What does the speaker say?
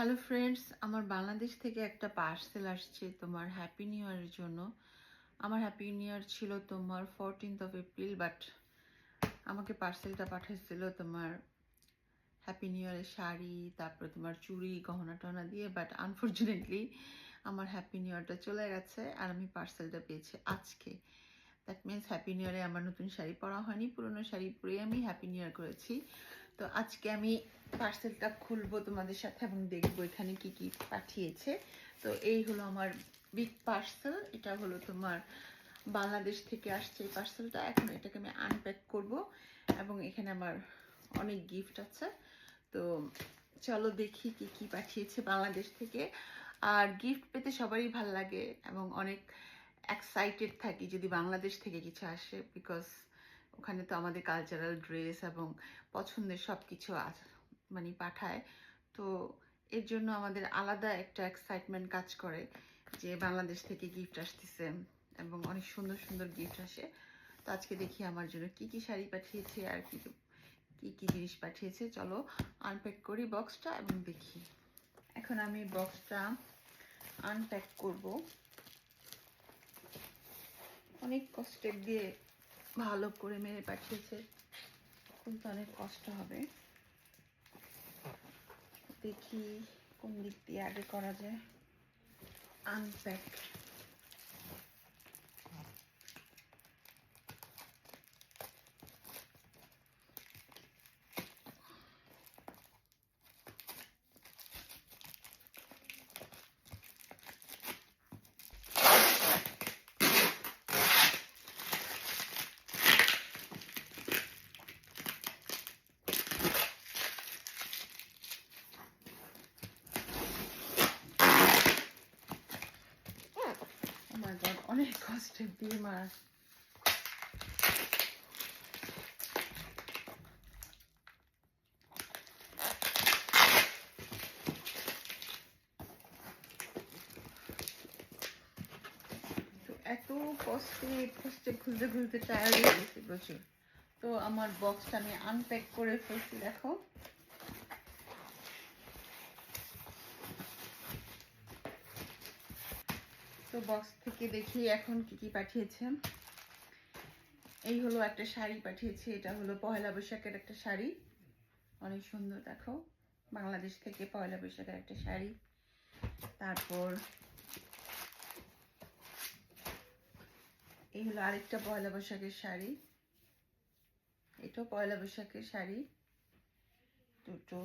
Hello friends, আমার বাংলাদেশ থেকে একটা পার্সেল আসছে তোমার হ্যাপি নিউ ইয়ারের জন্য। আমার হ্যাপি নিউ ইয়ার ছিল তোমার 14th এপ্রিল, বাট আমাকে পার্সেলটা পাঠিয়েছিল তোমার হ্যাপি নিউ ইয়ারের শাড়ি, তারপরে তোমার চুড়ি গহনা টহনা দিয়ে। বাট আনফর্চুনেটলি আমার হ্যাপি নিউ ইয়ারটা চলে গেছে আর আমি পার্সেলটা পেয়েছি আজকে। দ্যাট মিনস হ্যাপি নিউ ইয়ারে আমার নতুন শাড়ি পরা হয়নি, পুরনো শাড়ি পরে আমি হ্যাপি নিউ ইয়ার করেছি। তো আজকে আমি পার্সেলটা খুলবো তোমাদের সাথে এবং দেখবো এখানে কি কি পাঠিয়েছে। তো এই হলো আমার বিগ পার্সেল। এটা হলো তোমার বাংলাদেশ থেকে আসছে এই পার্সেলটা। এখন এটাকে আমি আনপ্যাক করব এবং এখানে আমার অনেক গিফট আছে। তো চলো দেখি কি কি পাঠিয়েছে বাংলাদেশ থেকে। আর গিফট পেতে সবারই ভাল লাগে এবং অনেক এক্সাইটেড থাকি যদি বাংলাদেশ থেকে কিছু আসে, বিকজ ওখানে তো আমাদের কালচারাল ড্রেস এবং পছন্দের সব কিছু মানে পাঠায়। তো এর জন্য আমাদের আলাদা একটা এক্সাইটমেন্ট কাজ করে যে বাংলাদেশ থেকে গিফট আসতেছে এবং অনেক সুন্দর সুন্দর গিফট আসে। তো আজকে দেখি আমার জন্য কি কি শাড়ি পাঠিয়েছে আর কি কি জিনিস পাঠিয়েছে। চলো আনপ্যাক করি বক্সটা এবং দেখি। এখন আমি বক্সটা আনপ্যাক করব। অনেক কষ্টের দিয়ে ভালো করে মেরে পাঠিয়েছে, কিন্তু অনেক কষ্ট হবে। দেখি কোন দিক দিয়ে আগে করা যায় আনপ্যাক। অনেক কষ্টের দিয়ে মার। এত কষ্টে খুলতে খুলতে টায়ার্ড হয়ে গেছি প্রচুর। তো আমার বক্সটা আমি আনপ্যাক করে ফেলছি। দেখো তো বক্স থেকে দেখি এখন কি কি পাঠিয়েছে। এই হলো একটা শাড়ি পাঠিয়েছে। এটা হলো পয়লা বৈশাখের একটা শাড়ি, অনেক সুন্দর। দেখো বাংলাদেশ থেকে পয়লা বৈশাখের একটা শাড়ি। তারপর এই হলো আরেকটা পয়লা বৈশাখের শাড়ি, এটাও পয়লা বৈশাখের শাড়ি দুটো।